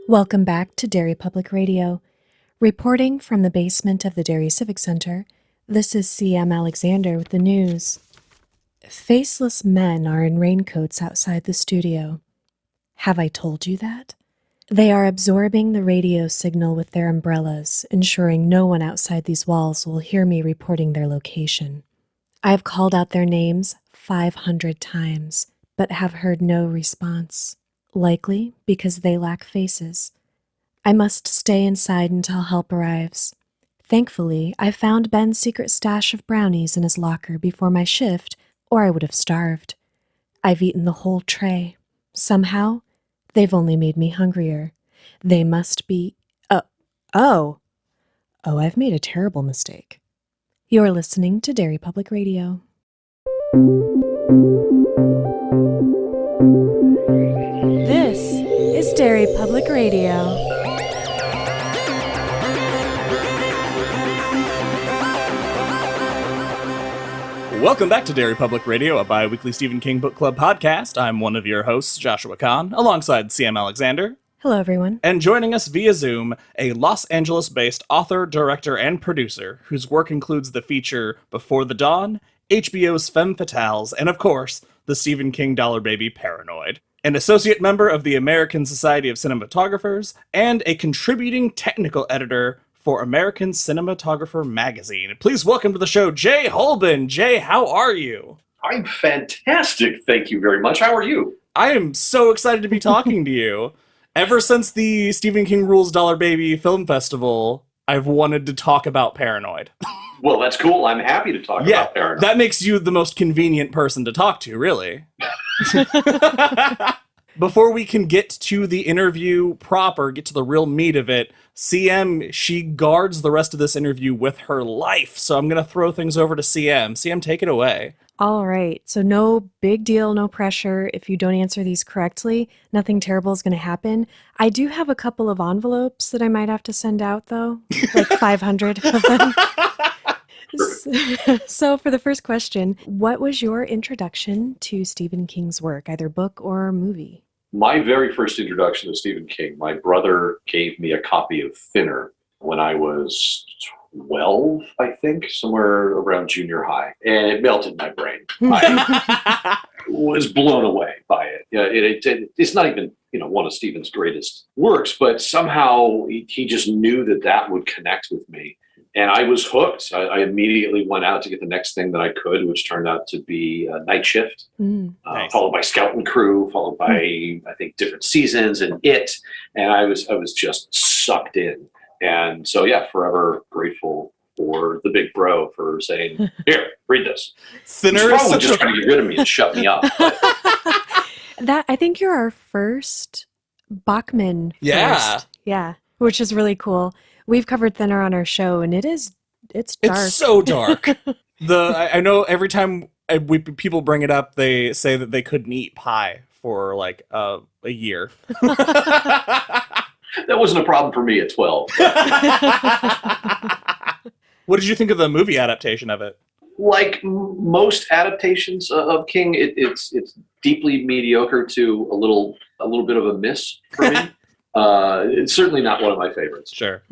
Welcome back to Derry Public Radio. Reporting from the basement of the Derry Civic Center, this is C.M. Alexander with the news. Faceless men are in raincoats outside the studio. Have I told you that? They are absorbing the radio signal with their umbrellas, ensuring no one outside these walls will hear me reporting their location. I have called out their names 500 times, but have heard no response. Likely because they lack faces. I must stay inside until help arrives. Thankfully, I found Ben's secret stash of brownies in his locker before my shift, or I would have starved. I've eaten the whole tray. Somehow, they've only made me hungrier. They must be... Oh, I've made a terrible mistake. You're listening to Derry Public Radio. This is Derry Public Radio. Welcome back to Derry Public Radio, a bi-weekly Stephen King Book Club podcast. I'm one of your hosts, Joshua Kahn, alongside C.M. Alexander. Hello, everyone. And joining us via Zoom, a Los Angeles-based author, director, and producer whose work includes the feature Before the Dawn, HBO's Femme Fatales, and of course, the Stephen King dollar baby Paranoid. An associate member of the American Society of Cinematographers, and a contributing technical editor for American Cinematographer Magazine. Please welcome to the show, Jay Holben. Jay, how are you? I'm fantastic, thank you very much. How are you? I am so excited to be talking to you. Ever since the Stephen King Rules Dollar Baby Film Festival, I've wanted to talk about Paranoid. Well, that's cool. I'm happy to talk about Paranoid. That makes you the most convenient person to talk to, really. Before we can get to the interview proper, get to the real meat of it, CM, she guards the rest of this interview with her life. So I'm going to throw things over to CM. CM, take it away. All right. So no big deal, no pressure. If you don't answer these correctly, nothing terrible is going to happen. I do have a couple of envelopes that I might have to send out, though. Like 500 of them. So for the first question, what was your introduction to Stephen King's work, either book or movie? My very first introduction to Stephen King, my brother gave me a copy of Thinner when I was 12, I think, somewhere around junior high. And it melted my brain. I was blown away by it. It's not even, one of Stephen's greatest works, but somehow he just knew that would connect with me. And I was hooked. I immediately went out to get the next thing that I could, which turned out to be Night Shift, Nice. Followed by Scout and Crew, followed by, I think, different seasons and It. And I was just sucked in. And so, forever grateful for the big bro for saying, here, read this. Thinner He's is probably such just trying to get rid of me and shut me up. But I think you're our first Bachman first. Yeah, which is really cool. We've covered Thinner on our show, and it's dark. It's so dark. I know every time people bring it up, they say that they couldn't eat pie for like a year. that wasn't a problem for me at 12. What did you think of the movie adaptation of it? Like most adaptations of King, it's deeply mediocre to a little bit of a miss for me. It's certainly not one of my favorites. Sure.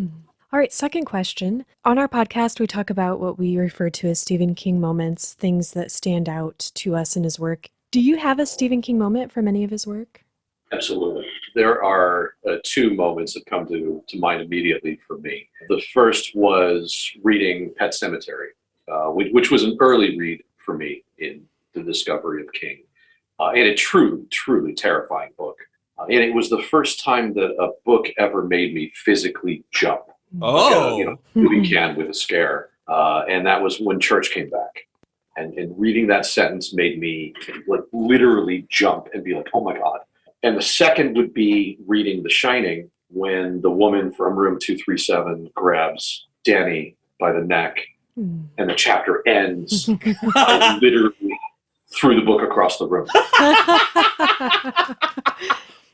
All right, second question. On our podcast, we talk about what we refer to as Stephen King moments, things that stand out to us in his work. Do you have a Stephen King moment from any of his work? Absolutely. There are two moments that come to mind immediately for me. The first was reading Pet Sematary, which was an early read for me in the discovery of King, and a truly terrifying book. And it was the first time that a book ever made me physically jump. Oh, Like a movie can with a scare. And that was When Church Came Back. And reading that sentence made me like literally jump and be like, oh my God. And the second would be reading The Shining, when the woman from room 237 grabs Danny by the neck and the chapter ends. I literally threw the book across the room.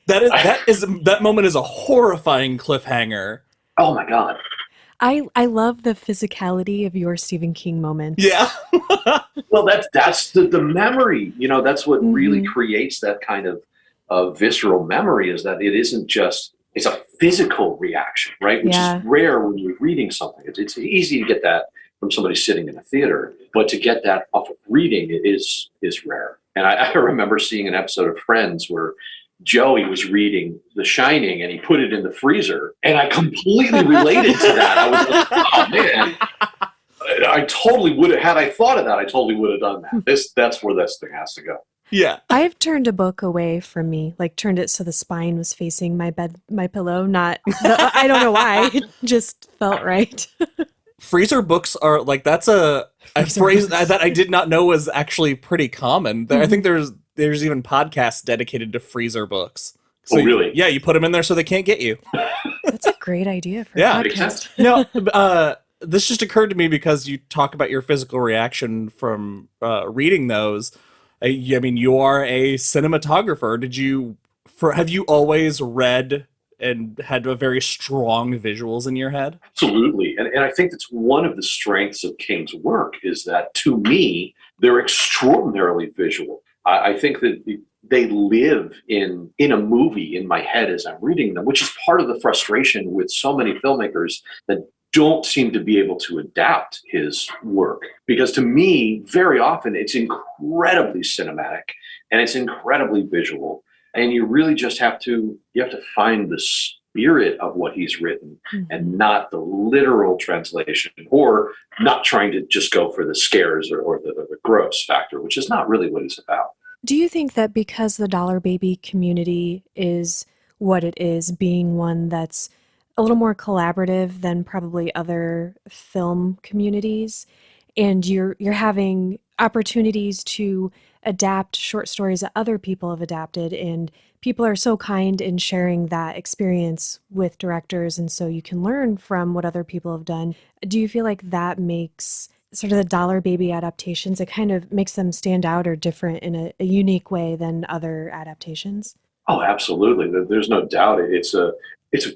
That moment is a horrifying cliffhanger. Oh my God. I love the physicality of your Stephen King moments. Yeah. Well, that's the memory. That's what really creates that kind of visceral memory, is that it isn't just it's a physical reaction, right? Which is rare when you're reading something. It's easy to get that from somebody sitting in a theater, but to get that off of reading is rare. And I remember seeing an episode of Friends where Joey was reading The Shining and he put it in the freezer, and I completely related to that. I was like, oh man, I totally would have, had I thought of that, I totally would have done that. That's where this thing has to go. Yeah. I've turned a book away from me, like turned it so the spine was facing my pillow, I don't know why, it just felt right. Freezer books are like, that's a phrase that I did not know was actually pretty common. I think there's even podcasts dedicated to freezer books. So really? You put them in there so they can't get you. That's a great idea for a podcast. No, this just occurred to me because you talk about your physical reaction from reading those. I mean, you are a cinematographer. Have you always read and had a very strong visuals in your head? Absolutely. And I think that's one of the strengths of King's work, is that to me, they're extraordinarily visual. I think that they live in a movie in my head as I'm reading them, which is part of the frustration with so many filmmakers that don't seem to be able to adapt his work. Because to me, very often, it's incredibly cinematic and it's incredibly visual. And you really just have to find the spirit of what he's written, and not the literal translation, or not trying to just go for the scares or the gross factor, which is not really what he's about. Do you think that because the Dollar Baby community is what it is, being one that's a little more collaborative than probably other film communities, and you're having opportunities to adapt short stories that other people have adapted, and people are so kind in sharing that experience with directors, and so you can learn from what other people have done. Do you feel like that makes sort of the Dollar Baby adaptations, it kind of makes them stand out or different in a unique way than other adaptations? Oh, absolutely. There's no doubt. It's a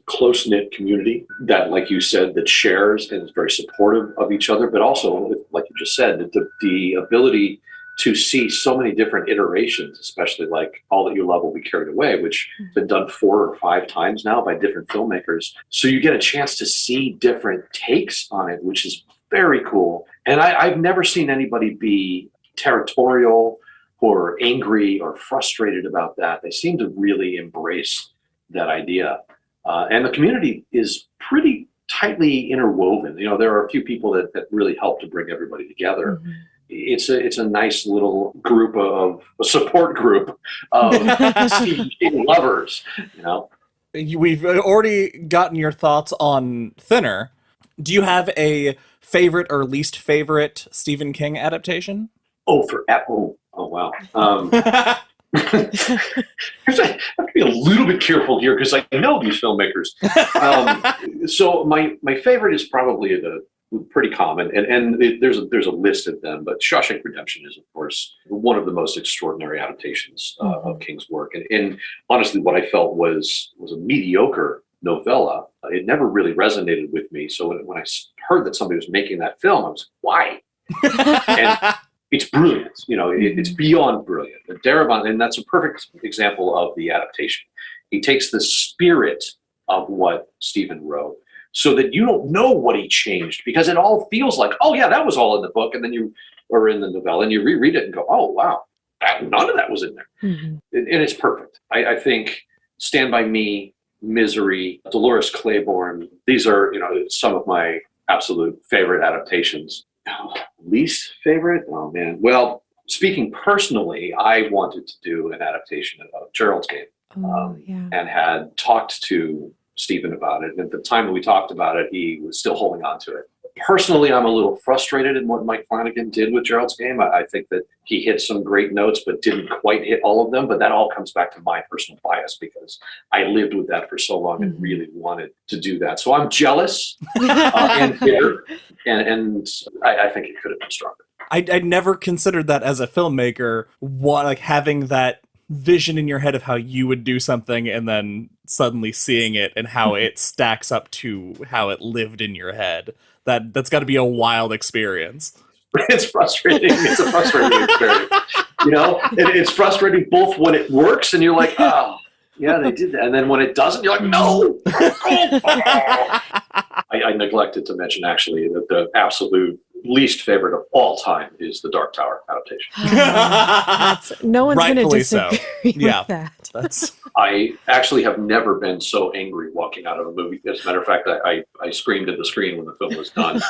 close-knit community that, like you said, that shares and is very supportive of each other, but also, like you just said, the ability to see so many different iterations, especially like All That You Love Will Be Carried Away, which has been done 4 or 5 times now by different filmmakers. So you get a chance to see different takes on it, which is very cool. And I've never seen anybody be territorial or angry or frustrated about that. They seem to really embrace that idea. And the community is pretty tightly interwoven. You know, there are a few people that really help to bring everybody together. Mm-hmm. It's a nice little group of a support group of Stephen King lovers, you know. We've already gotten your thoughts on Thinner. Do you have a favorite or least favorite Stephen King adaptation? Oh wow. I have to be a little bit careful here because I know these filmmakers. So my favorite is probably pretty common, and there's a list of them, but Shawshank Redemption is, of course, one of the most extraordinary adaptations of King's work. And honestly, what I felt was a mediocre novella. It never really resonated with me. So when I heard that somebody was making that film, I was like, why? And it's brilliant. You know, it's beyond brilliant. And that's a perfect example of the adaptation. He takes the spirit of what Stephen wrote, so that you don't know what he changed, because it all feels like, oh yeah, that was all in the book, and then or in the novella, and you reread it and go, oh wow, none of that was in there. Mm-hmm. And it's perfect. I think Stand By Me, Misery, Dolores Claiborne, these are, some of my absolute favorite adaptations. Least favorite? Oh man. Well, speaking personally, I wanted to do an adaptation of Gerald's Game, and had talked to Stephen about it. And at the time that we talked about it, he was still holding on to it. Personally, I'm a little frustrated in what Mike Flanagan did with Gerald's Game. I think that he hit some great notes, but didn't quite hit all of them. But that all comes back to my personal bias, because I lived with that for so long and really wanted to do that. So I'm jealous and bitter, and I think it could have been stronger. I'd never considered that as a filmmaker, having that vision in your head of how you would do something and then suddenly seeing it and how it stacks up to how it lived in your head. That's got to be a wild experience. It's frustrating. It's a frustrating experience. It's frustrating both when it works and you're like, oh, Yeah, they did that. And then when it doesn't, you're like, no! I neglected to mention, actually, that the absolute least favorite of all time is the Dark Tower adaptation. No one's going to Rightfully disagree so. Yeah. with that. That's I actually have never been so angry walking out of a movie. As a matter of fact, I screamed at the screen when the film was done.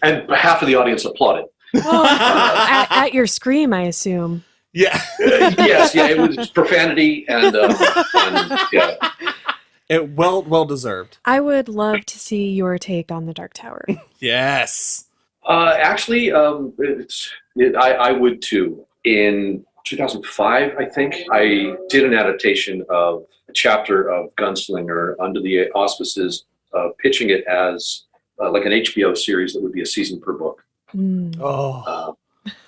And half of the audience applauded. At your scream, I assume. yeah. Yes, yeah, it was profanity and yeah. It well deserved. I would love to see your take on the Dark Tower. Yes. Actually, I would too. In 2005, I think, I did an adaptation of a chapter of Gunslinger under the auspices of pitching it as like an HBO series that would be a season per book. Oh.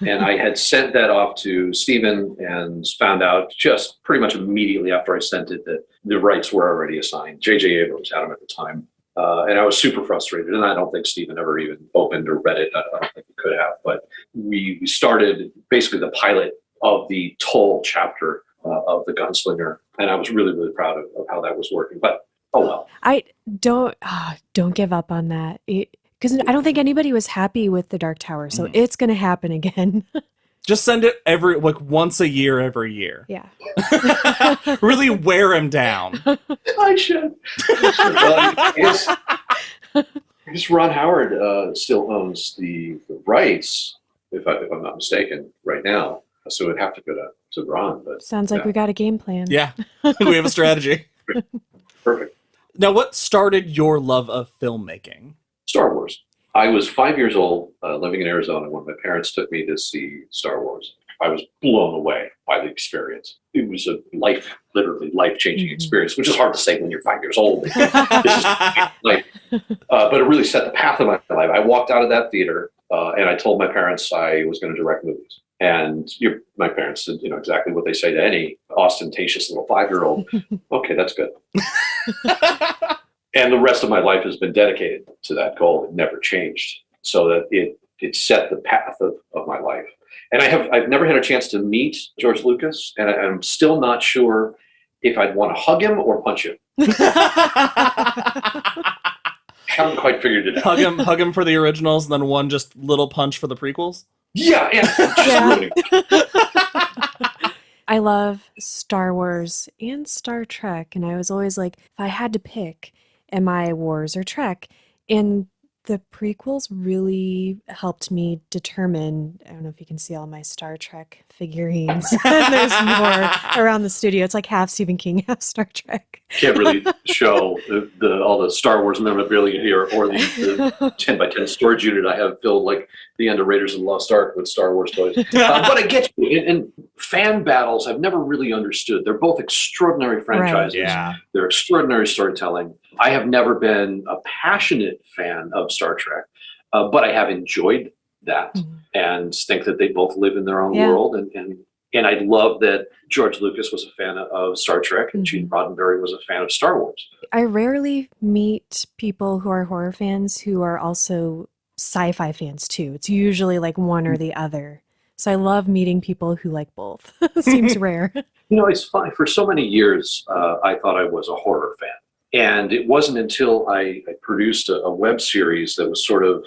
And I had sent that off to Stephen and found out just pretty much immediately after I sent it that the rights were already assigned. J.J. Abrams had them at the time. And I was super frustrated. And I don't think Stephen ever even opened or read it. I don't think he could have. But we started basically the pilot of the Toll chapter of the Gunslinger. And I was really, really proud of how that was working. But oh well. I don't give up on that. Because I don't think anybody was happy with the Dark Tower, so it's going to happen again. Just send it once a year, every year. Yeah. Really wear him down. I should. I guess Ron Howard still owns the rights, if I'm not mistaken, right now. So it'd have to go to Ron. But Sounds like we got a game plan. Yeah. We have a strategy. Perfect. Now, what started your love of filmmaking? Star Wars. I was 5 years old, living in Arizona, when my parents took me to see Star Wars. I was blown away by the experience. It was a literally life-changing experience, which is hard to say when you're 5 years old. This is but it really set the path of my life. I walked out of that theater, and I told my parents I was going to direct movies. And my parents did, exactly what they say to any ostentatious little 5-year-old. Okay, that's good. And the rest of my life has been dedicated to that goal. It never changed. So that it set the path of my life. And I've never had a chance to meet George Lucas, and I'm still not sure if I'd want to hug him or punch him. Haven't quite figured it out. Hug him for the originals, and then one just little punch for the prequels? Yeah. I love Star Wars and Star Trek, and I was always like, if I had to pick, am I Wars or Trek? And the prequels really helped me determine, I don't know if you can see all my Star Trek figurines. There's more around the studio. It's like half Stephen King, half Star Trek. Can't really show all the Star Wars memorabilia here, or the 10 by 10 storage unit I have filled like the end of Raiders of the Lost Ark with Star Wars toys. But I get you. And fan battles I've never really understood. They're both extraordinary franchises. Right. Yeah. They're extraordinary storytelling. I have never been a passionate fan of Star Trek, but I have enjoyed that and think that they both live in their own world. And I love that George Lucas was a fan of Star Trek and Gene Roddenberry was a fan of Star Wars. I rarely meet people who are horror fans who are also sci-fi fans too. It's usually like one or the other. So I love meeting people who like both. Seems rare. It's fun. For so many years, I thought I was a horror fan. And it wasn't until I produced a web series that was sort of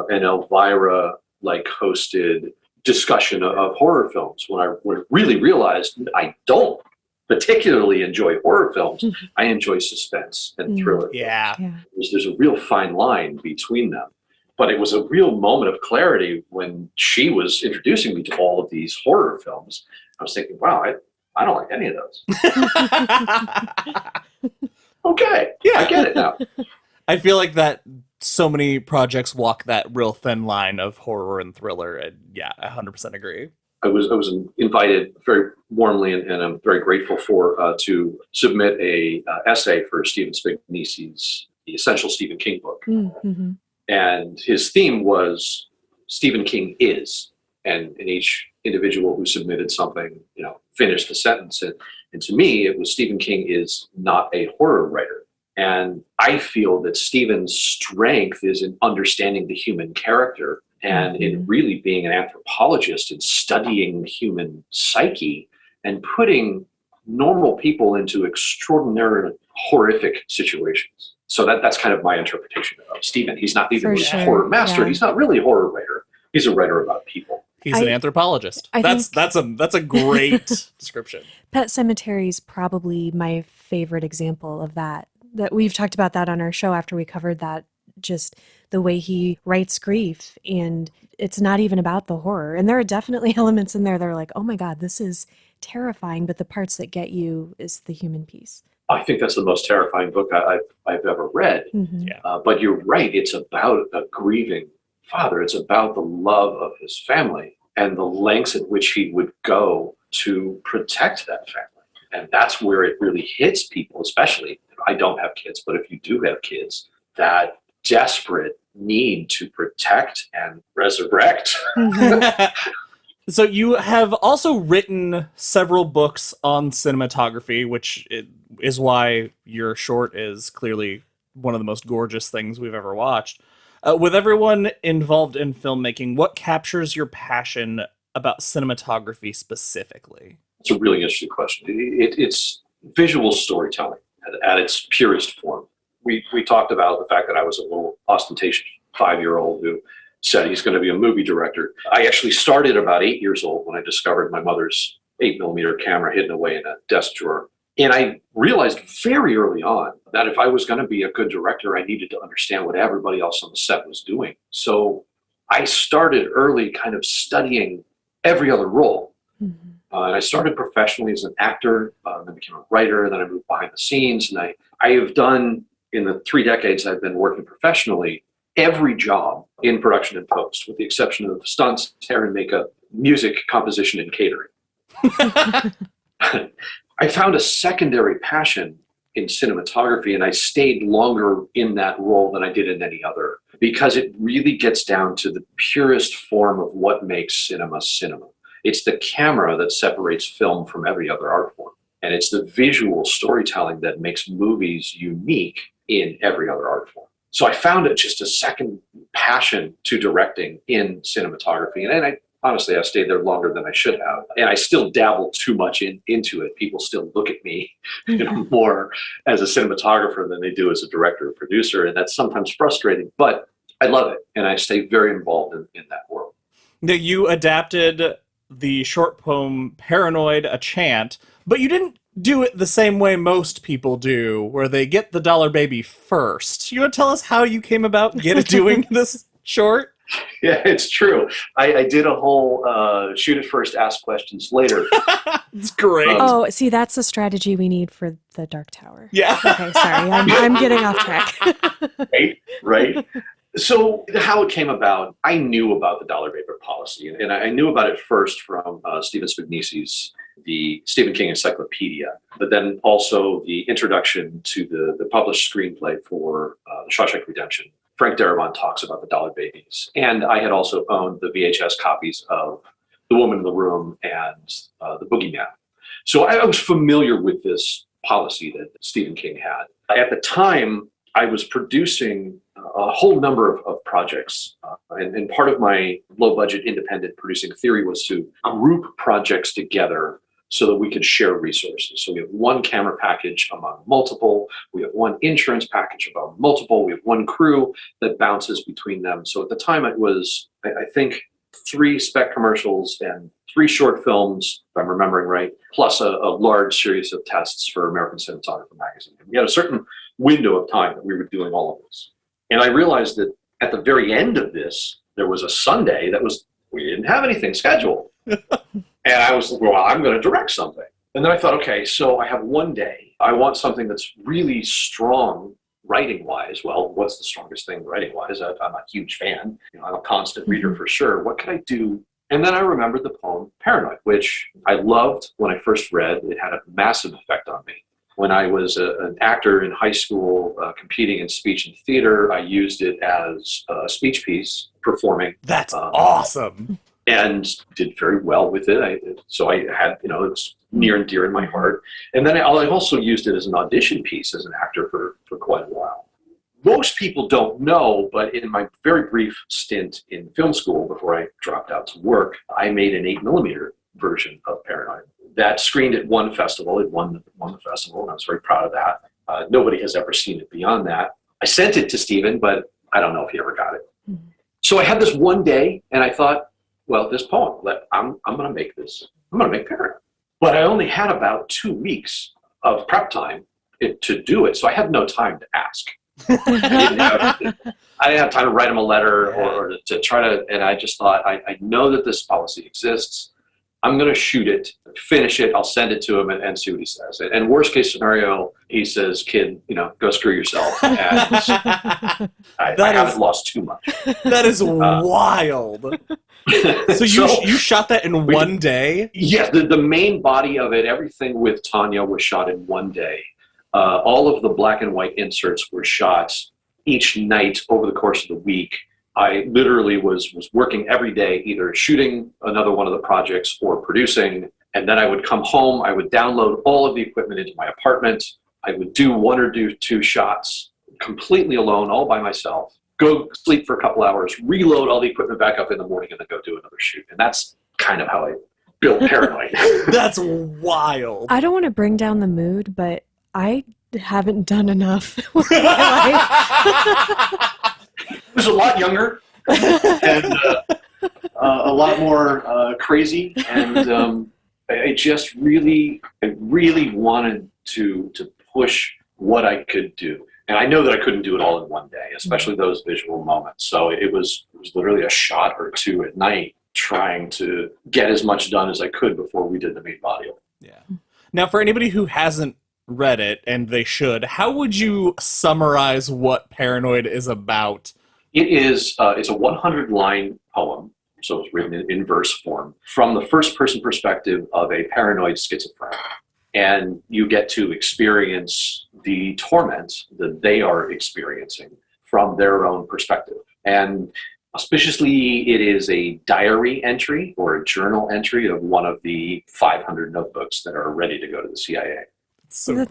an Elvira-like hosted discussion of horror films when I really realized I don't particularly enjoy horror films. I enjoy suspense and thriller. Yeah. There's a real fine line between them. But it was a real moment of clarity when she was introducing me to all of these horror films. I was thinking, wow, I don't like any of those. Okay, yeah, I get it now. I feel like that so many projects walk that real thin line of horror and thriller, and yeah, I 100% agree. I was invited very warmly, and I'm very grateful for to submit a essay for Stephen Spignese's The Essential Stephen King book, and his theme was Stephen King is, and each individual who submitted something, finished the sentence. And to me, it was Stephen King is not a horror writer. And I feel that Stephen's strength is in understanding the human character and in really being an anthropologist and studying the human psyche and putting normal people into extraordinarily horrific situations. So that's kind of my interpretation of Stephen. He's not even a horror master. Yeah. He's not really a horror writer. He's a writer about people. He's an anthropologist. That's a great description. Pet Sematary is probably my favorite example of that. That we've talked about that on our show after we covered that, just the way he writes grief, and it's not even about the horror. And there are definitely elements in there that are like, oh my God, this is terrifying, but the parts that get you is the human piece. I think that's the most terrifying book I've ever read. Mm-hmm. Yeah. But you're right, it's about a grieving father. It's about the love of his family and the lengths at which he would go to protect that family. And that's where it really hits people, especially, I don't have kids, but if you do have kids, that desperate need to protect and resurrect. Mm-hmm. So you have also written several books on cinematography, which is why your short is clearly one of the most gorgeous things we've ever watched. With everyone involved in filmmaking, what captures your passion about cinematography specifically? It's a really interesting question. It's visual storytelling at its purest form. We talked about the fact that I was a little ostentatious 5-year-old who said he's going to be a movie director. I actually started about 8 years old when I discovered my mother's 8mm camera hidden away in a desk drawer. And I realized very early on that if I was going to be a good director, I needed to understand what everybody else on the set was doing. So I started early kind of studying every other role. Mm-hmm. And I started professionally as an actor, then became a writer, then I moved behind the scenes. And I have done, in the 3 decades I've been working professionally, every job in production and post, with the exception of stunts, hair and makeup, music, composition, and catering. I found a secondary passion in cinematography, and I stayed longer in that role than I did in any other, because it really gets down to the purest form of what makes cinema cinema. It's the camera that separates film from every other art form. And it's the visual storytelling that makes movies unique in every other art form. So I found it just a second passion to directing in cinematography. And I honestly, I stayed there longer than I should have. And I still dabble too much into it. People still look at me more as a cinematographer than they do as a director or producer. And that's sometimes frustrating, but I love it. And I stay very involved in that world. Now, you adapted the short poem Paranoid, a Chant, but you didn't do it the same way most people do, where they get the dollar baby first. You want to tell us how you came about doing this short? Yeah, it's true. I did a whole shoot it first, ask questions later. It's great. Oh, see, that's the strategy we need for the Dark Tower. Yeah. Okay, sorry, I'm getting off track. Right. So how it came about, I knew about the dollar baby policy, and I knew about it first from Stephen Spagnisi's The Stephen King Encyclopedia, but then also the introduction to the published screenplay for Shawshank Redemption. Frank Darabont talks about the dollar babies. And I had also owned the VHS copies of The Woman in the Room and The Boogeyman. So I was familiar with this policy that Stephen King had. At the time, I was producing a whole number of projects. And part of my low-budget independent producing theory was to group projects together so that we could share resources. So we have one camera package among multiple, we have one insurance package among multiple, we have one crew that bounces between them. So at the time it was, I think, 3 spec commercials and 3 short films, if I'm remembering right, plus a large series of tests for American Cinematographer Magazine. And we had a certain window of time that we were doing all of this. And I realized that at the very end of this, there was a Sunday we didn't have anything scheduled. And I was like, well, I'm going to direct something. And then I thought, okay, so I have one day. I want something that's really strong writing-wise. Well, what's the strongest thing writing-wise? I'm a huge fan. I'm a constant reader for sure. What can I do? And then I remembered the poem Paranoid, which I loved when I first read. It had a massive effect on me. When I was an actor in high school competing in speech and theater, I used it as a speech piece performing. That's awesome. And did very well with it. So I had, it's near and dear in my heart. And then I also used it as an audition piece as an actor for quite a while. Most people don't know, but in my very brief stint in film school before I dropped out to work, I made an 8mm version of Paranoid, that screened at one festival. It won the festival, and I was very proud of that. Nobody has ever seen it beyond that. I sent it to Stephen, but I don't know if he ever got it. Mm-hmm. So I had this one day, and I thought, well, this poem, I'm going to make this. I'm going to make Paranoid. But I only had about 2 weeks of prep time to do it, so I had no time to ask. I didn't have time to write him a letter or to try to, and I just thought, I know that this policy exists. I'm going to shoot it, finish it, I'll send it to him and see what he says. And worst case scenario, he says, kid, go screw yourself. And I haven't lost too much. That is wild. So you shot that in one day? Yes, the main body of it, everything with Tanya was shot in one day. All of the black and white inserts were shot each night over the course of the week. I literally was working every day, either shooting another one of the projects or producing. And then I would come home, I would download all of the equipment into my apartment. I would do 1 or 2 shots completely alone, all by myself, go sleep for a couple hours, reload all the equipment back up in the morning, and then go do another shoot. And that's kind of how I built Paranoid. That's wild. I don't want to bring down the mood, but I haven't done enough with my life. I was a lot younger and a lot more crazy, and I really wanted to push what I could do. And I know that I couldn't do it all in one day, especially those visual moments. So it was literally a shot or 2 at night trying to get as much done as I could before we did the main body of it. Yeah. Now, for anybody who hasn't read it, and they should, how would you summarize what Paranoid is about? It is it's a 100-line poem, so it's written in verse form, from the first-person perspective of a paranoid schizophrenic. And you get to experience the torment that they are experiencing from their own perspective. And auspiciously, it is a diary entry or a journal entry of one of the 500 notebooks that are ready to go to the CIA. So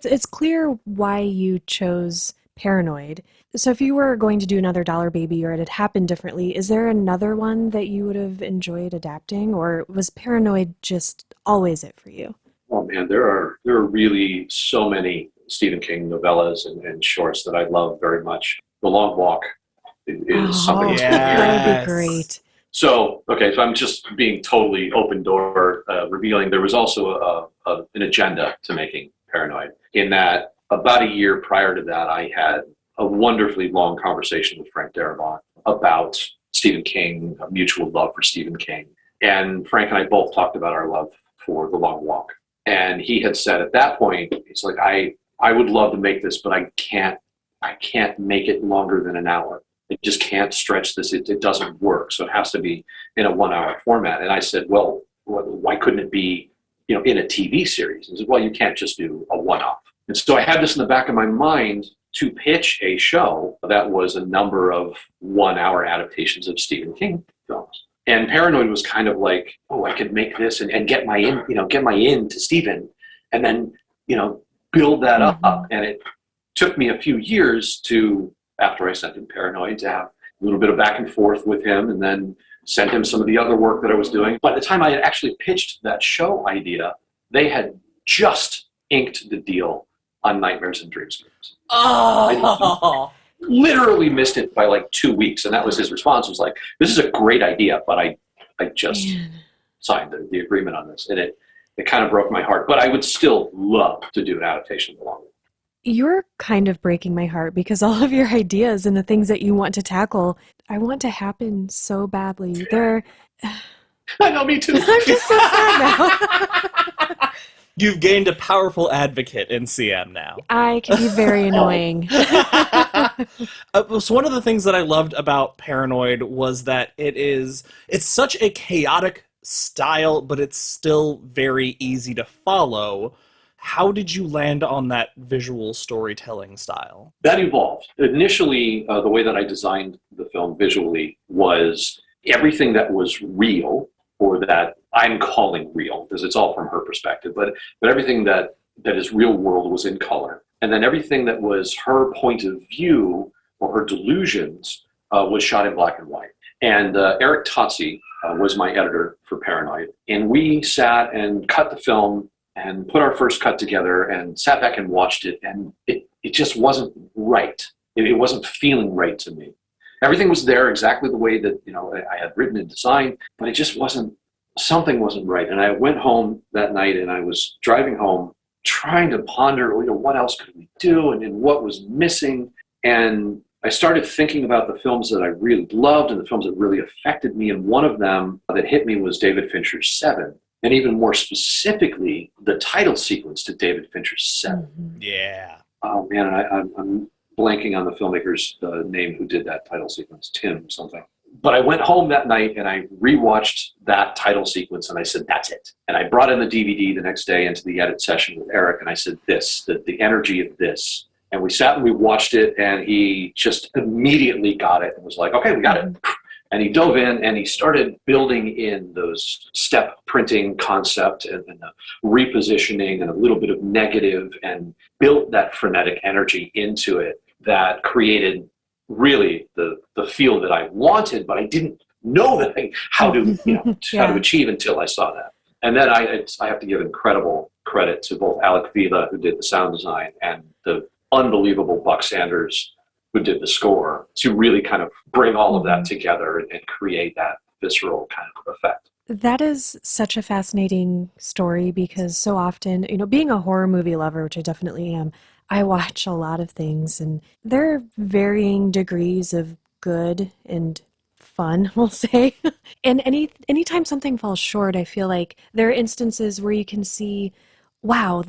it's clear why you chose Paranoid. So if you were going to do another Dollar Baby or it had happened differently, is there another one that you would have enjoyed adapting, or was Paranoid just always it for you? Oh man, there are really so many Stephen King novellas and shorts that I love very much. The Long Walk is something that's that would be great. So I'm just being totally open door, revealing there was also an agenda to making Paranoid, in that about a year prior to that, I had a wonderfully long conversation with Frank Darabont about Stephen King, a mutual love for Stephen King. And Frank and I both talked about our love for The Long Walk. And he had said at that point, it's like, I would love to make this, but I can't make it longer than an hour. It just can't stretch this. It doesn't work. So it has to be in a 1-hour format. And I said, well, why couldn't it be, in a TV series? He said, well, you can't just do a one-off. And so I had this in the back of my mind to pitch a show that was a number of 1-hour adaptations of Stephen King films. And Paranoid was kind of like, oh, I could make this and get my in to Stephen, and then, build that up. And it took me a few years to, after I sent him Paranoid, to have a little bit of back and forth with him, and then sent him some of the other work that I was doing. By the time I had actually pitched that show idea, they had just inked the deal on Nightmares and Dreamscapes. Oh! I literally missed it by like 2 weeks, and that was his response. Was like, this is a great idea, but I just signed the agreement on this, and it kind of broke my heart. But I would still love to do an adaptation along with it. You're kind of breaking my heart, because all of your ideas and the things that you want to tackle, I want to happen so badly. I know, me too. I'm just so sad now. You've gained a powerful advocate in CM now. I can be very annoying. So one of the things that I loved about Paranoid was that it's such a chaotic style, but it's still very easy to follow. How did you land on that visual storytelling style? That evolved. Initially, the way that I designed the film visually was everything that was real, or that I'm calling real, because it's all from her perspective, but everything that is real world was in color. And then everything that was her point of view or her delusions was shot in black and white. And Eric Totzi was my editor for Paranoid. And we sat and cut the film and put our first cut together and sat back and watched it. And it just wasn't right. It wasn't feeling right to me. Everything was there exactly the way that, I had written and designed, but it just something wasn't right. And I went home that night and I was driving home trying to ponder, what else could we do and what was missing. And I started thinking about the films that I really loved and the films that really affected me. And one of them that hit me was David Fincher's Seven. And even more specifically, the title sequence to David Fincher's Seven. Mm-hmm. Yeah. Oh, man, I'm blanking on the filmmaker's name who did that title sequence, Tim something. But I went home that night and I rewatched that title sequence and I said, that's it. And I brought in the DVD the next day into the edit session with Eric and I said, the energy of this. And we sat and we watched it and he just immediately got it and was like, okay, we got it. And he dove in and he started building in those step printing concept and repositioning and a little bit of negative and built that frenetic energy into it that created really the feel that I wanted, but I didn't know how to achieve until I saw that. And then I have to give incredible credit to both Alec Vila, who did the sound design, and the unbelievable Buck Sanders, who did the score, to really kind of bring all of that together and create that visceral kind of effect. That is such a fascinating story because so often, being a horror movie lover, which I definitely am, I watch a lot of things and there are varying degrees of good and fun, we'll say. And anytime something falls short, I feel like there are instances where you can see, wow,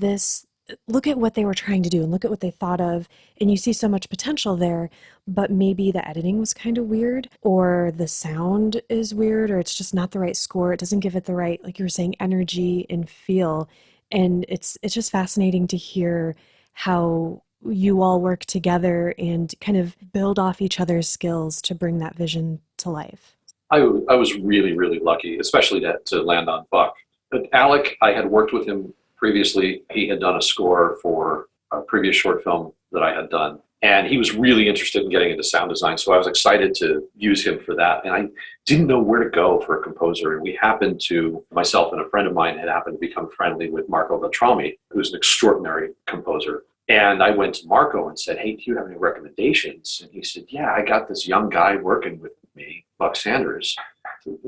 look at what they were trying to do and look at what they thought of, and you see so much potential there, but maybe the editing was kind of weird, or the sound is weird, or it's just not the right score. It doesn't give it the right, like you were saying, energy and feel. And it's just fascinating to hear how you all work together and kind of build off each other's skills to bring that vision to life. I was really, really lucky, especially to land on Buck. But Alec, I had worked with him previously. He had done a score for a previous short film that I had done. And he was really interested in getting into sound design. So I was excited to use him for that. And I didn't know where to go for a composer. And myself and a friend of mine had happened to become friendly with Marco Beltrami, who's an extraordinary composer. And I went to Marco and said, hey, do you have any recommendations? And he said, yeah, I got this young guy working with me, Buck Sanders.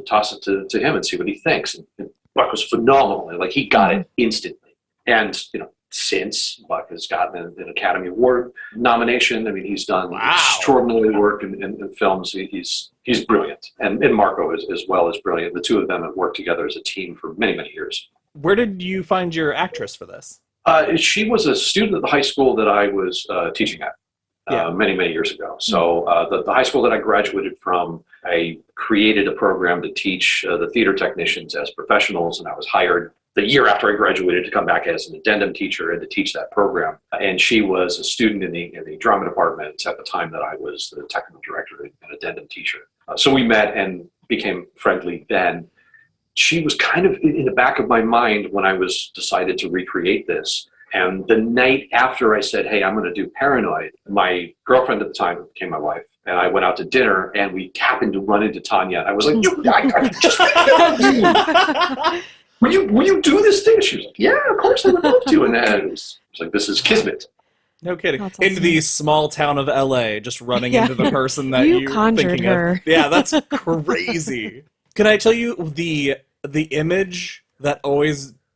Toss it to him and see what he thinks. And Buck was phenomenal. Like, he got it instantly. And, since Buck has gotten an Academy Award nomination, I mean, he's done extraordinary work in films. He's brilliant. And Marco is as well as brilliant. The two of them have worked together as a team for many, many years. Where did you find your actress for this? She was a student at the high school that I was teaching at many, many years ago. So the high school that I graduated from, I created a program to teach the theater technicians as professionals, and I was hired the year after I graduated to come back as an addendum teacher and to teach that program. And she was a student in the drama department at the time that I was the technical director and addendum teacher. So we met and became friendly then. She was kind of in the back of my mind when I was decided to recreate this. And the night after I said, hey, I'm going to do Paranoid, my girlfriend at the time became my wife, and I went out to dinner and we happened to run into Tanya. I was like, Will you do this thing? She was like, yeah, of course I would love to. And then it was like, this is kismet. No kidding. That's awesome. Into the small town of LA, just running into the person that you you're conjured thinking her. of. Yeah, that's crazy. Can I tell you the image that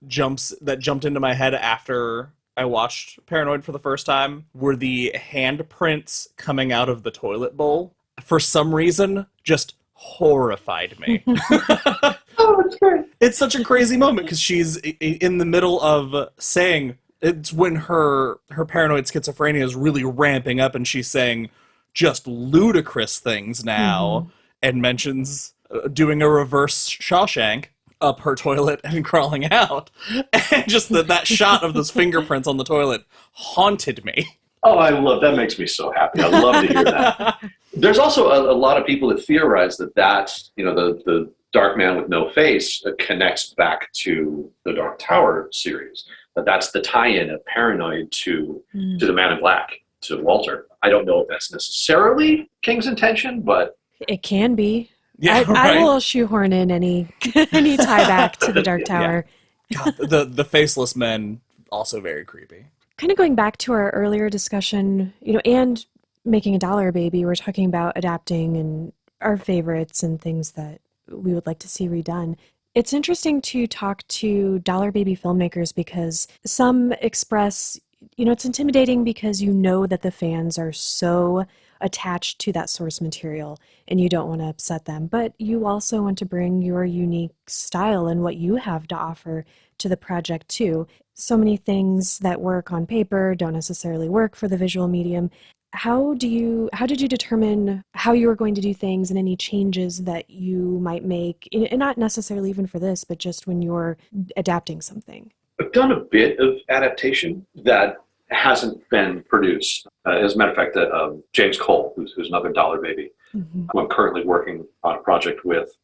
jumped into my head after I watched Paranoid for the first time were the handprints coming out of the toilet bowl. For some reason, just horrified me. Oh, that's great. It's such a crazy moment because she's in the middle of saying, it's when her paranoid schizophrenia is really ramping up and she's saying just ludicrous things now and mentions doing a reverse Shawshank up her toilet and crawling out. And just that shot of those fingerprints on the toilet haunted me. Oh, I love that. Makes me so happy. I love to hear that. There's also a lot of people that theorize that the Dark Man with No Face connects back to the Dark Tower series. That's the tie-in of Paranoid to the Man in Black, to Walter. I don't know if that's necessarily King's intention, but It can be. Yeah, I right. will shoehorn in any any tie back to the Dark Tower. God, the faceless men also very creepy. Kind of going back to our earlier discussion, and making a dollar baby, we're talking about adapting and our favorites and things that we would like to see redone. It's interesting to talk to dollar baby filmmakers because some express, it's intimidating because that the fans are so attached to that source material and you don't want to upset them, but you also want to bring your unique style and what you have to offer to the project too. So many things that work on paper don't necessarily work for the visual medium. How did you determine how you were going to do things and any changes that you might make, and not necessarily even for this, but just when you're adapting something? I've done a bit of adaptation that hasn't been produced. As a matter of fact, James Cole, who's another dollar baby, who I'm currently working on a project with,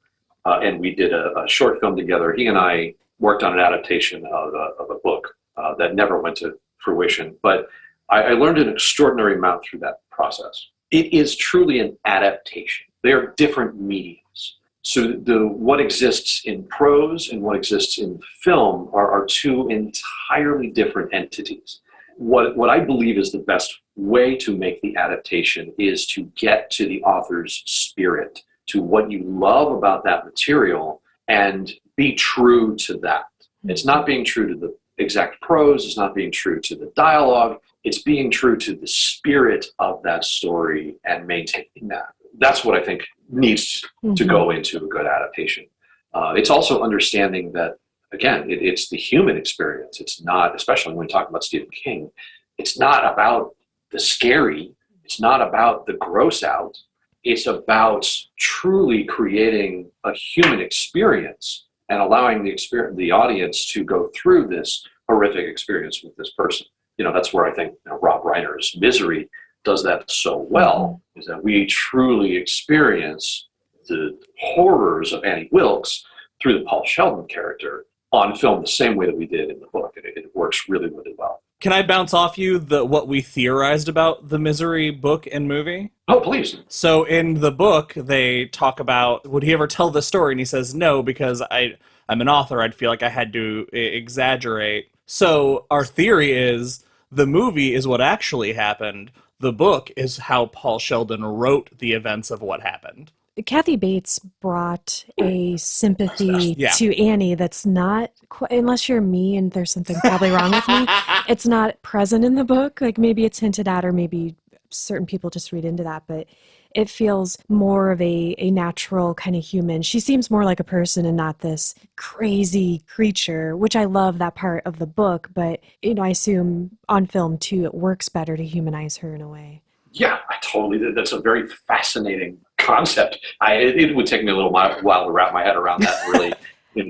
and we did a short film together. He and I worked on an adaptation of a book that never went to fruition, but I learned an extraordinary amount through that process. It is truly an adaptation. They are different mediums. So what exists in prose and what exists in film are two entirely different entities. What I believe is the best way to make the adaptation is to get to the author's spirit, to what you love about that material, and be true to that. It's not being true to the exact prose, it's not being true to the dialogue, it's being true to the spirit of that story and maintaining that. That's what I think needs to go into a good adaptation. It's also understanding that, again, it's the human experience. It's not, especially when we talk about Stephen King, it's not about the scary, it's not about the gross out, it's about truly creating a human experience and allowing the audience to go through this horrific experience with this person. That's where I think Rob Reiner's Misery does that so well, is that we truly experience the horrors of Annie Wilkes through the Paul Sheldon character on film the same way that we did in the book. And it works really, really well. Can I bounce off you what we theorized about the Misery book and movie? Oh, please. So in the book, they talk about, would he ever tell the story? And he says, no, because I'm an author. I'd feel like I had to exaggerate. So our theory is the movie is what actually happened. The book is how Paul Sheldon wrote the events of what happened. Kathy Bates brought a sympathy to Annie that's not, unless you're me and there's something probably wrong with me, it's not present in the book. Like maybe it's hinted at or maybe certain people just read into that, but it feels more of a natural kind of human. She seems more like a person and not this crazy creature, which I love that part of the book, but I assume on film too, it works better to humanize her in a way. Yeah, I totally did. That's a very fascinating concept. It would take me a little while to wrap my head around that and really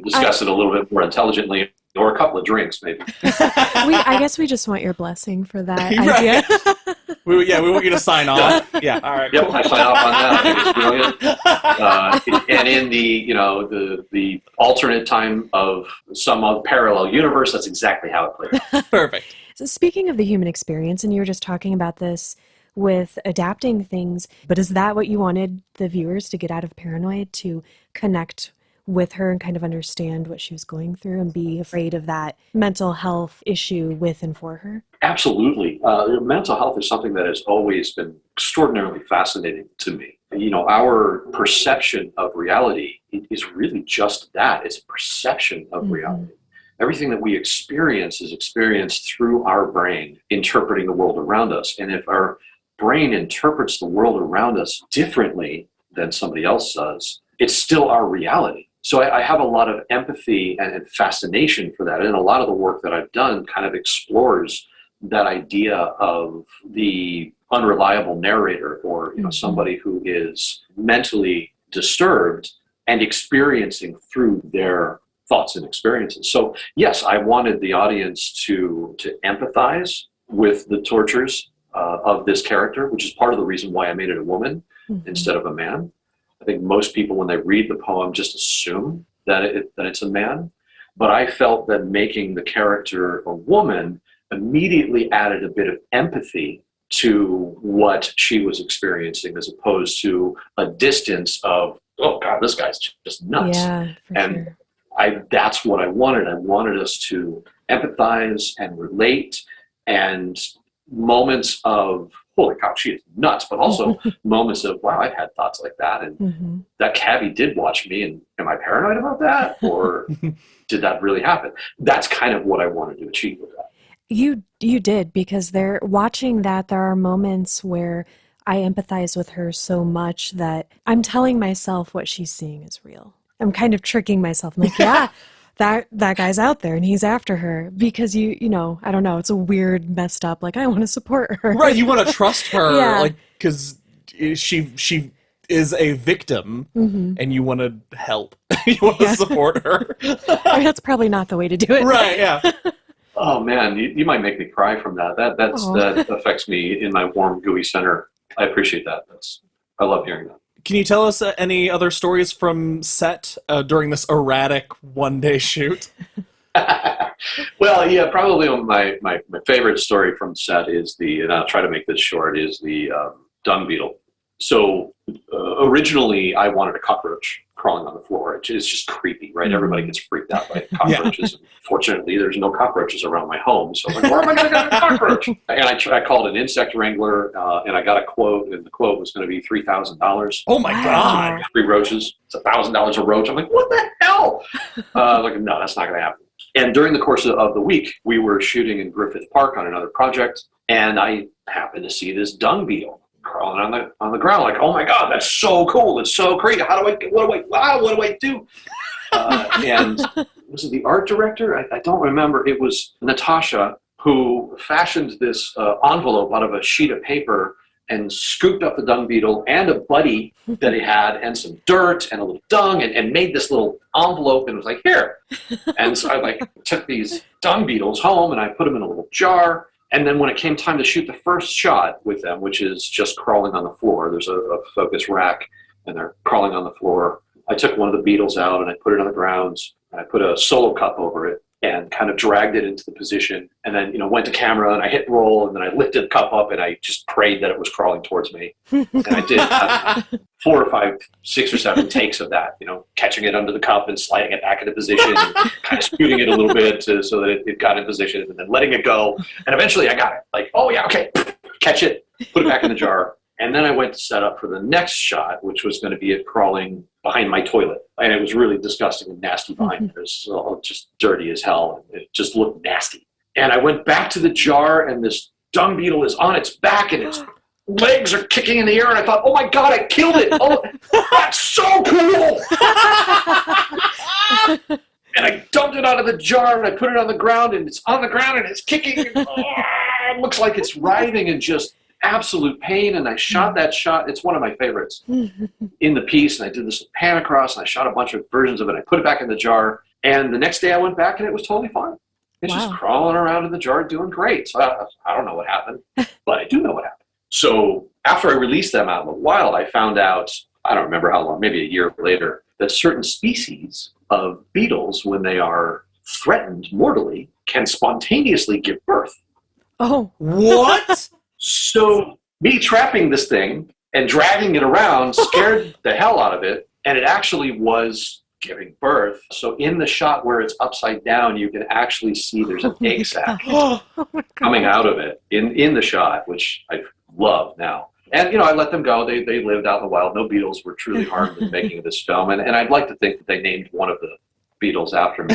discuss it a little bit more intelligently, or a couple of drinks maybe. I guess we just want your blessing for that idea. We want you to sign off. Yeah, all right. Yep, cool. I sign off on that. I think it's brilliant. And in the alternate time of some parallel universe, that's exactly how it plays out. Perfect. So speaking of the human experience, and you were just talking about this with adapting things, but is that what you wanted the viewers to get out of Paranoid, to connect with her and kind of understand what she was going through and be afraid of that mental health issue with and for her? Absolutely. Mental health is something that has always been extraordinarily fascinating to me. Our perception of reality is really just that. It's a perception of reality. Everything that we experience is experienced through our brain interpreting the world around us. And if our brain interprets the world around us differently than somebody else does, it's still our reality. So I have a lot of empathy and fascination for that. And a lot of the work that I've done kind of explores that idea of the unreliable narrator, or somebody who is mentally disturbed and experiencing through their thoughts and experiences. So yes, I wanted the audience to empathize with the tortures of this character, which is part of the reason why I made it a woman instead of a man. I think most people, when they read the poem, just assume that it's a man. But I felt that making the character a woman immediately added a bit of empathy to what she was experiencing, as opposed to a distance of oh God, this guy's just nuts. Yeah, for And sure. that's what I wanted. I wanted us to empathize and relate, and moments of, holy cow, she is nuts, but also moments of, wow, I've had thoughts like that. And Hmm. that cabbie did watch me, and am I paranoid about that? Or did that really happen? That's kind of what I wanted to achieve with that. You did, because they're watching that. There are moments where I empathize with her so much that I'm telling myself what she's seeing is real. I'm kind of tricking myself. I'm like, yeah, that guy's out there and he's after her, because you know, I don't know, it's a weird, messed up, like, I want to support her. Right, you want to trust her, Yeah. like, because she is a victim, Hmm. and you want to help. You want to Yeah. support her. I mean, that's probably not the way to do it. Right, yeah. Oh man, you might make me cry from that. Oh. That affects me in my warm, gooey center. I appreciate that. I love hearing that. Can you tell us any other stories from set during this erratic one-day shoot? Well, yeah, probably my favorite story from set is and I'll try to make this short, is the dung beetle. So originally I wanted a cockroach crawling on the floor. It's just creepy, right? Mhm. Everybody gets freaked out by cockroaches. Yeah. Fortunately, there's no cockroaches around my home. So I'm like, where am I going to get a cockroach? And I called an insect wrangler, and I got a quote, and the quote was going to be $3,000. Oh my God. 3 roaches. It's $1,000 a roach. I'm like, what the hell? Like, no, that's not going to happen. And during the course of the week, we were shooting in Griffith Park on another project, and I happened to see this dung beetle crawling on the ground. Like, oh my God, that's so cool! It's so great. What do I do? And was it the art director? I don't remember. It was Natasha who fashioned this envelope out of a sheet of paper and scooped up the dung beetle and a buddy that he had and some dirt and a little dung and made this little envelope and was like, here. And so I took these dung beetles home and I put them in a little jar. And then when it came time to shoot the first shot with them, which is just crawling on the floor, there's a focus rack and they're crawling on the floor. I took one of the beetles out and I put it on the ground and I put a solo cup over it and kind of dragged it into the position, and then, went to camera and I hit roll, and then I lifted the cup up and I just prayed that it was crawling towards me. And I did 4 or 5, 6 or 7 takes of that, catching it under the cup and sliding it back into position and kind of scooting it a little bit so that it got in position, and then letting it go. And eventually I got it. Like, oh yeah, okay, catch it, put it back in the jar. And then I went to set up for the next shot, which was going to be it crawling behind my toilet. And it was really disgusting and nasty behind it. It was just dirty as hell. And it just looked nasty. And I went back to the jar, and this dung beetle is on its back, and its legs are kicking in the air. And I thought, oh my God, I killed it. Oh, that's so cool. And I dumped it out of the jar, and I put it on the ground, and it's on the ground, and it's kicking. And, it looks like it's writhing and just absolute pain. And I shot that shot. It's one of my favorites in the piece. And I did this pan across, and I shot a bunch of versions of it. I put it back in the jar. And the next day I went back, and it was totally fine. It's just crawling around in the jar doing great. So I don't know what happened, but I do know what happened. So after I released them out in the wild, I found out, I don't remember how long, maybe a year later, that certain species of beetles, when they are threatened mortally, can spontaneously give birth. Oh, what? So me trapping this thing and dragging it around scared the hell out of it, and it actually was giving birth. So in the shot where it's upside down, you can actually see there's an egg sac coming out of it in the shot, which I love now. And, I let them go. They lived out in the wild. No beetles were truly harmed in making this film. And I'd like to think that they named one of the beetles after me.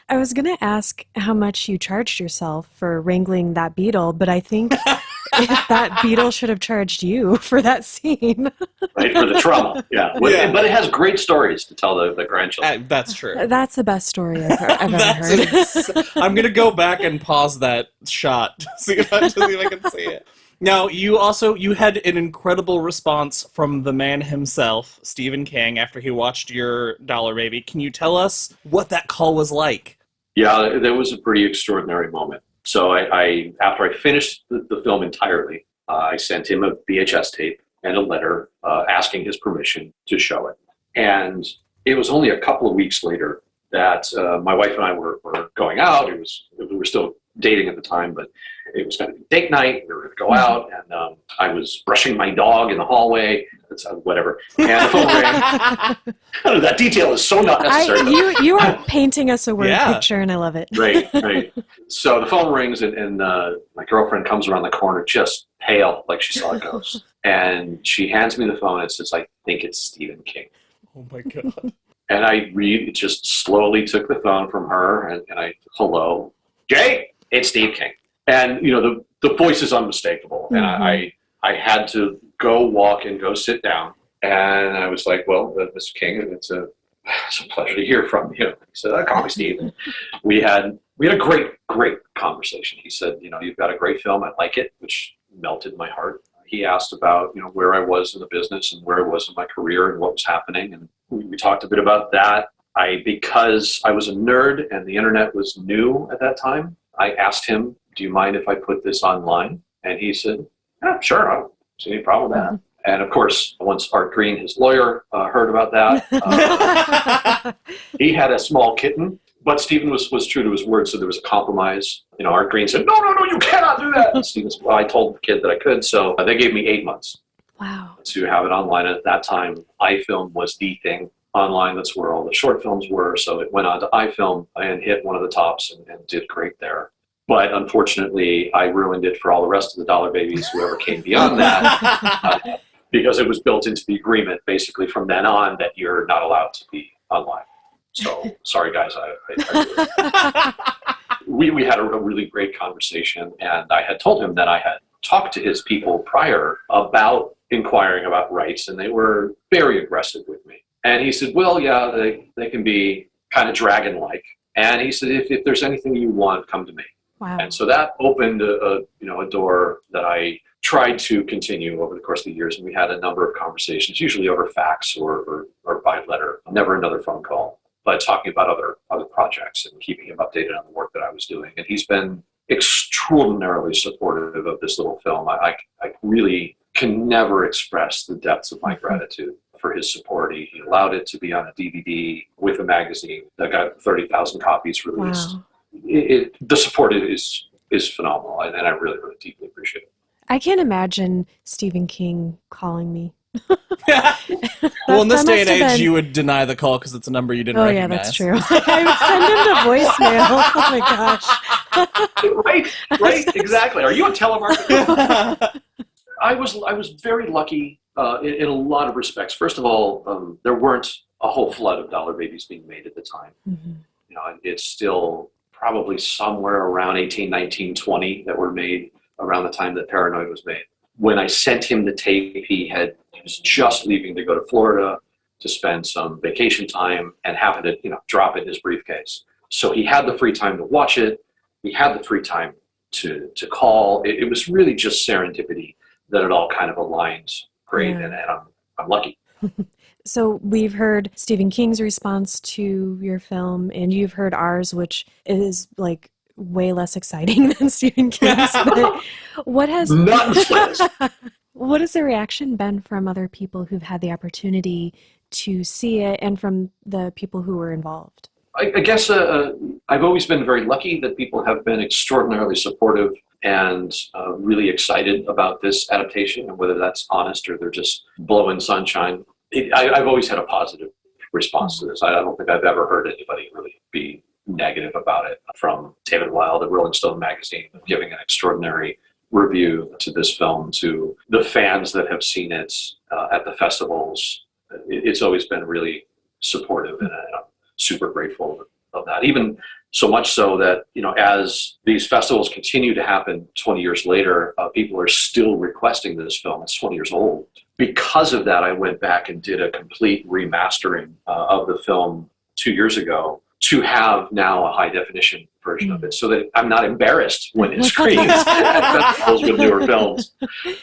I was going to ask how much you charged yourself for wrangling that beetle, but I think that beetle should have charged you for that scene. Right, for the trauma, yeah. Yeah. But it has great stories to tell the grandchildren. That's true. That's the best story I've ever heard. I'm going to go back and pause that shot to see if I can see it. Now, you had an incredible response from the man himself, Stephen King, after he watched your Dollar Baby. Can you tell us what that call was like? Yeah, that was a pretty extraordinary moment. So I after I finished the film entirely, I sent him a VHS tape and a letter asking his permission to show it. And it was only a couple of weeks later that my wife and I were going out. We were still dating at the time, but it was going to be date night. We were going to go out, and I was brushing my dog in the hallway. It's whatever. And the phone rang. I don't know, that detail is so not necessary. You are painting us a word Yeah. picture, and I love it. Right. So the phone rings, and my girlfriend comes around the corner, just pale, like she saw a ghost. And she hands me the phone and says, "I think it's Stephen King." Oh my God. And I just slowly took the phone from her, and I, "Hello, Jay, it's Steve King." And, the voice is unmistakable. And I had to go sit down. And I was like, "Well, Mr. King, it's a pleasure to hear from you." He said, "Call me Steve." And we had a great conversation. He said, "You've got a great film. I like it," which melted my heart. He asked about, where I was in the business and where I was in my career and what was happening. And we talked a bit about that. Because I was a nerd and the internet was new at that time, I asked him, "Do you mind if I put this online?" And he said, "Yeah, sure. I don't see any problem with that." And of course, once Art Green, his lawyer, heard about that, he had a small kitten, but Stephen was true to his word, so there was a compromise. Art Green said, no, you cannot do that. And Stephen said, "Well, I told the kid that I could," so they gave me 8 months. Wow. To have it online. At that time, iFilm was the thing online. That's where all the short films were, so it went on to iFilm and hit one of the tops and did great there. But unfortunately, I ruined it for all the rest of the Dollar Babies, whoever came beyond that. Because it was built into the agreement, basically from then on, that you're not allowed to be online. So sorry, guys. We had a really great conversation, and I had told him that I had talked to his people prior about inquiring about rights, and they were very aggressive with me. And he said, "Well, yeah, they can be kind of dragon-like." And he said, if there's anything you want, come to me." Wow. And so that opened a door that I tried to continue over the course of the years. And we had a number of conversations, usually over fax or by letter, never another phone call, but talking about other projects and keeping him updated on the work that I was doing. And he's been extraordinarily supportive of this little film. I really can never express the depths of my gratitude for his support. He allowed it to be on a DVD with a magazine that got 30,000 copies released. Wow. The support is phenomenal, and I really, really deeply appreciate it. I can't imagine Stephen King calling me. Well, in this That day and must have age, been- you would deny the call because it's a number you didn't Oh, recognize. yeah, that's true. I would send him to voicemail. Oh, my gosh. Right, exactly. Are you a telemarketer? I was very lucky in a lot of respects. First of all, there weren't a whole flood of Dollar Babies being made at the time. Mm-hmm. It's still probably somewhere around 18, 19, 20 that were made around the time that Paranoid was made. When I sent him the tape, he was just leaving to go to Florida to spend some vacation time and happened to, drop it in his briefcase. So he had the free time to watch it. He had the free time to call. It was really just serendipity that it all kind of aligned great, Yeah. and I'm lucky. So we've heard Stephen King's response to your film, and you've heard ours, which is like way less exciting than Stephen King's. But what has the reaction been from other people who've had the opportunity to see it, and from the people who were involved? I guess I've always been very lucky that people have been extraordinarily supportive and really excited about this adaptation, and whether that's honest or they're just blowing sunshine. I've always had a positive response to this. I don't think I've ever heard anybody really be negative about it. From David Wilde at Rolling Stone magazine giving an extraordinary review to this film, to the fans that have seen it at the festivals. It's always been really supportive, and I'm super grateful of that. Even so much so that, as these festivals continue to happen 20 years later, people are still requesting this film. It's 20 years old. Because of that, I went back and did a complete remastering of the film 2 years ago to have now a high definition version of it, so that I'm not embarrassed when it screens at festivals with newer films.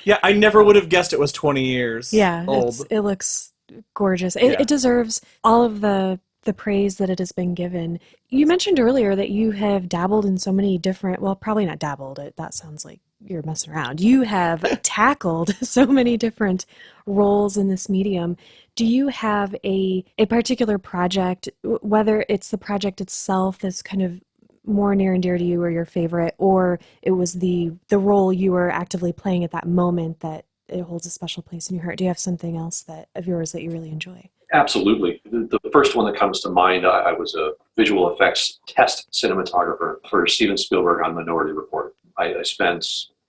Yeah, I never would have guessed it was 20 years old. It looks gorgeous. It deserves all of the praise that it has been given. You mentioned earlier that you have dabbled in so many different, well, probably not dabbled, that sounds like you're messing around. You have tackled so many different roles in this medium. Do you have a particular project, whether it's the project itself that's kind of more near and dear to you or your favorite, or it was the role you were actively playing at that moment that it holds a special place in your heart. Do you have something else of yours that you really enjoy? Absolutely. The first one that comes to mind, I was a visual effects test cinematographer for Steven Spielberg on Minority Report. I spent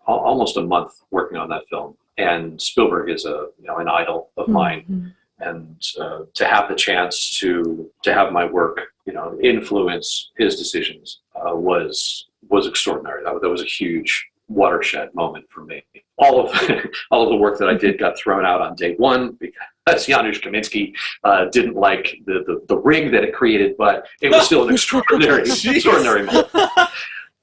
almost a month working on that film, and Spielberg is an idol of mine. Mm-hmm. And to have the chance to have my work, influence his decisions was extraordinary. That was a huge watershed moment for me. All of the work that I did got thrown out on day one because Janusz Kaminski didn't like the ring that it created, but it was still an extraordinary moment.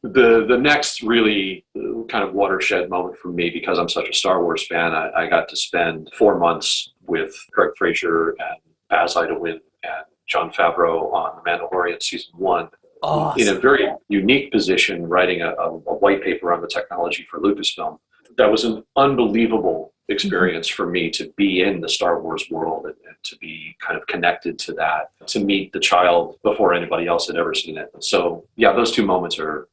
The next really kind of watershed moment for me, because I'm such a Star Wars fan, I got to spend 4 months with Craig Fraser and Baz Iderwin and Jon Favreau on The Mandalorian Season 1. Awesome. In a very unique position, writing a white paper on the technology for Lucasfilm. That was an unbelievable experience for me to be in the Star Wars world and to be kind of connected to that, to meet the child before anybody else had ever seen it. So yeah, those two moments were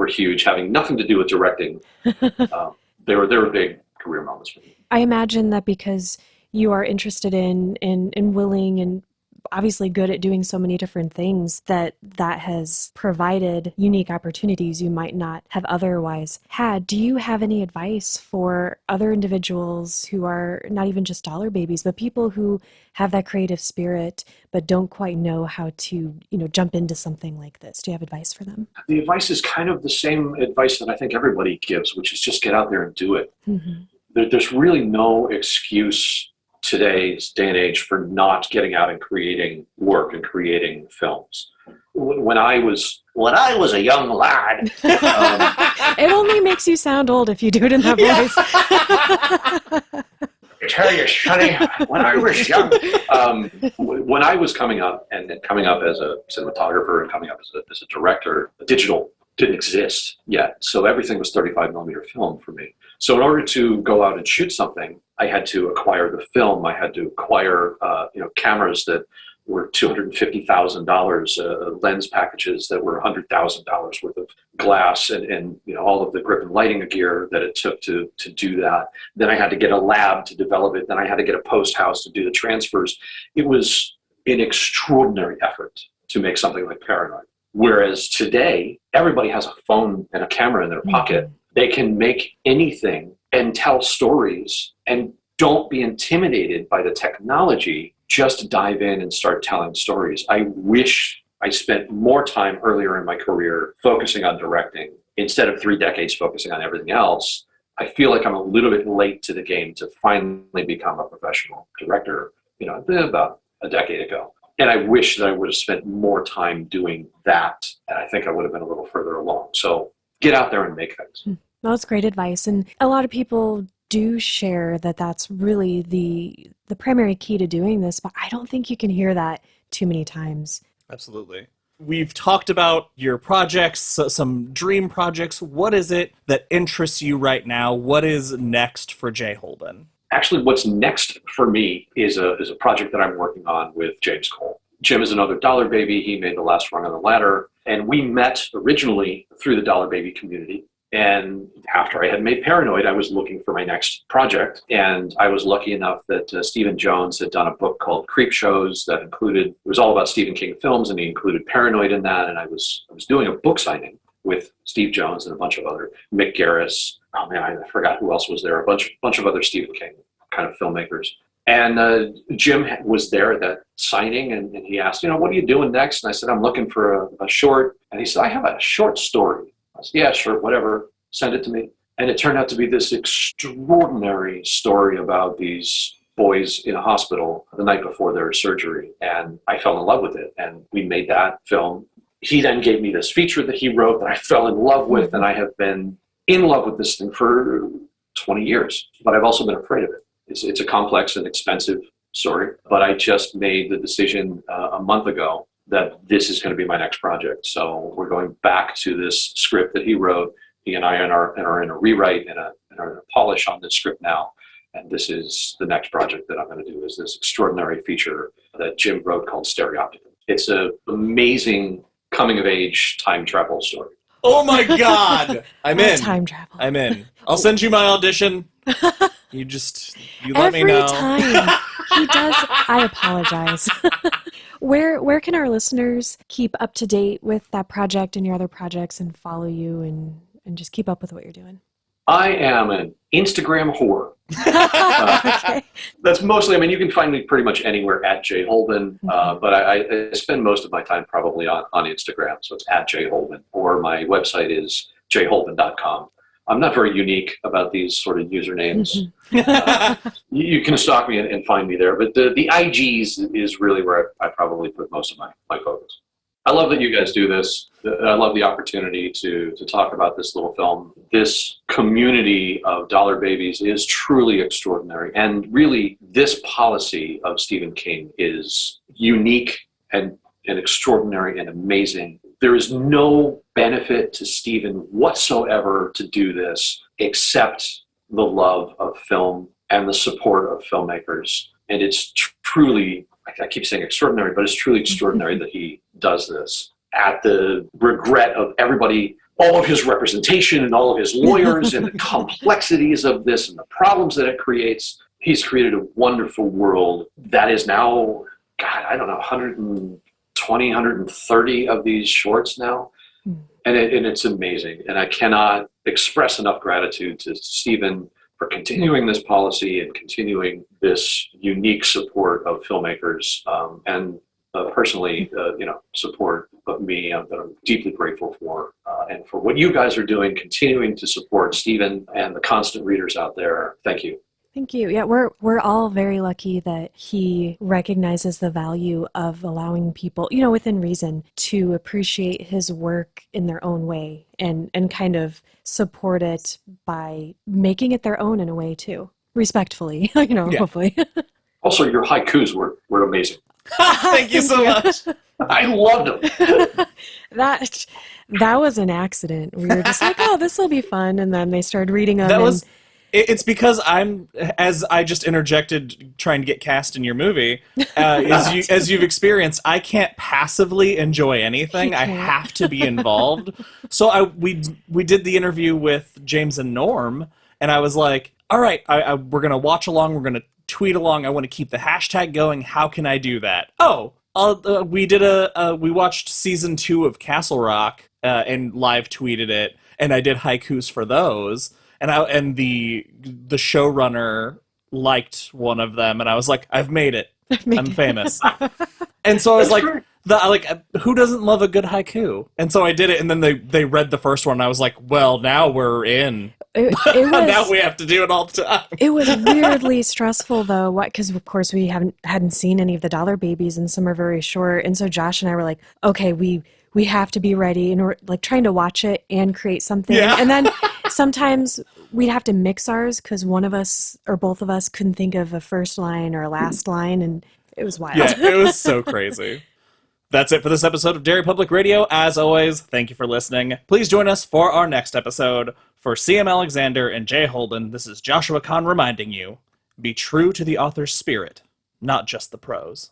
huge, having nothing to do with directing. They were big career moments for me. I imagine that because you are interested in willing and obviously good at doing so many different things, that has provided unique opportunities you might not have otherwise had. Do you have any advice for other individuals who are not even just dollar babies, but people who have that creative spirit but don't quite know how to, jump into something like this? Do you have advice for them? The advice is kind of the same advice that I think everybody gives, which is just get out there and do it. Mm-hmm. There's really no excuse today's day and age for not getting out and creating work and creating films. When I was a young lad, it only makes you sound old if you do it in that voice. I tell you, Sonny, when I was young, when I was coming up and coming up as a cinematographer and coming up as a director, digital didn't exist yet. So everything was 35 millimeter film for me. So in order to go out and shoot something, I had to acquire the film. I had to acquire, cameras that were $250,000, lens packages that were $100,000 worth of glass, and all of the grip and lighting gear that it took to do that. Then I had to get a lab to develop it. Then I had to get a post house to do the transfers. It was an extraordinary effort to make something like Paranoid. Whereas today, everybody has a phone and a camera in their pocket. They can make anything and tell stories, and don't be intimidated by the technology. Just dive in and start telling stories. I wish I spent more time earlier in my career focusing on directing instead of 3 decades focusing on everything else. I feel like I'm a little bit late to the game to finally become a professional director, about a decade ago. And I wish that I would have spent more time doing that. And I think I would have been a little further along. So get out there and make things. Well, that's great advice. And a lot of people do share that that's really the primary key to doing this, but I don't think you can hear that too many times. Absolutely. We've talked about your projects, some dream projects. What is it that interests you right now? What is next for Jay Holben? Actually, what's next for me is a project that I'm working on with James Cole. Jim is another dollar baby. He made the last rung on the ladder, and we met originally through the dollar baby community. And after I had made Paranoid, I was looking for my next project, and I was lucky enough that Stephen Jones had done a book called Creep Shows that it was all about Stephen King films, and he included Paranoid in that. And I was doing a book signing with Steve Jones and a bunch of other, Mick Garris. Oh man, I forgot who else was there. A bunch of other Stephen King kind of filmmakers. And Jim was there at that signing, and he asked, what are you doing next? And I said, I'm looking for a short. And he said, I have a short story. I said, yeah, sure, whatever. Send it to me. And it turned out to be this extraordinary story about these boys in a hospital the night before their surgery. And I fell in love with it. And we made that film. He then gave me this feature that he wrote that I fell in love with. And I have been in love with this thing for 20 years. But I've also been afraid of it. It's a complex and expensive story. But I just made the decision a month ago that this is going to be my next project. So we're going back to this script that he wrote. He and I are in a rewrite and are in a polish on this script now. And this is the next project that I'm going to do, is this extraordinary feature that Jim wrote called Stereopticon. It's an amazing coming-of-age time travel story. Oh my God! I'm in. Time travel. I'm in. I'll send you my audition. You let me know. Every time he does, I apologize. Where can our listeners keep up to date with that project and your other projects and follow you and just keep up with what you're doing? I am an Instagram whore. Okay. That's mostly, I mean, you can find me pretty much anywhere at Jay Holben, but I spend most of my time probably on Instagram. So it's at Jay Holben, or my website is jholben.com. I'm not very unique about these sort of usernames. You can stalk me and find me there, but the IGs is really where I probably put most of my focus. I love that you guys do this. I love the opportunity to talk about this little film. This community of dollar babies is truly extraordinary. And really, this policy of Stephen King is unique and extraordinary and amazing. There is no benefit to Stephen whatsoever to do this except the love of film and the support of filmmakers. And it's truly, I keep saying extraordinary, but it's truly extraordinary that he does this at the regret of everybody, all of his representation and all of his lawyers and the complexities of this and the problems that it creates. He's created a wonderful world that is now, God, I don't know, 120, 130 of these shorts now. And it's amazing. And I cannot express enough gratitude to Stephen for continuing this policy and continuing this unique support of filmmakers and personally, support of me that I'm deeply grateful for. And for what you guys are doing, continuing to support Stephen and the constant readers out there. Thank you. Thank you. Yeah, we're all very lucky that he recognizes the value of allowing people, within reason, to appreciate his work in their own way and kind of support it by making it their own in a way too, respectfly, hopefully. Also, your haikus were amazing. Thank you so much. I loved them. That was an accident. We were just like, oh, this will be fun, and then they started reading them. It's because as I just interjected trying to get cast in your movie, as you've experienced, I can't passively enjoy anything. I have to be involved. So we did the interview with James and Norm, and I was like, all right, we're going to watch along, we're going to tweet along, I want to keep the hashtag going, how can I do that? We watched season 2 of Castle Rock and live tweeted it, and I did haikus for those. And the showrunner liked one of them, and I was like, I've made it. I'm famous. And so I was who doesn't love a good haiku? And so I did it, and then they read the first one, and I was like, well, now we're in. Now we have to do it all the time. It was weirdly stressful, though, because of course we hadn't seen any of the dollar babies, and some are very short. And so Josh and I were like, okay, we have to be ready, and we're like trying to watch it and create something. Yeah. And then sometimes we'd have to mix ours because one of us or both of us couldn't think of a first line or a last line, and it was wild. Yeah, it was so crazy. That's it for this episode of Derry Public Radio. As always, thank you for listening. Please join us for our next episode. For C.M. Alexander and Jay Holden, this is Joshua Kahn reminding you, be true to the author's spirit, not just the prose.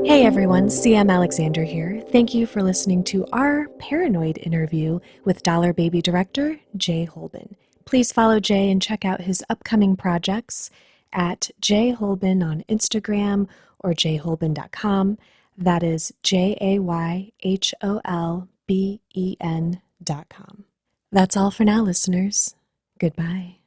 Hey everyone, C.M. Alexander here. Thank you for listening to our Paranoid interview with Dollar Baby director Jay Holben. Please follow Jay and check out his upcoming projects at Jay Holben on Instagram or jholben.com. That is JayHolben.com. That's all for now, listeners. Goodbye.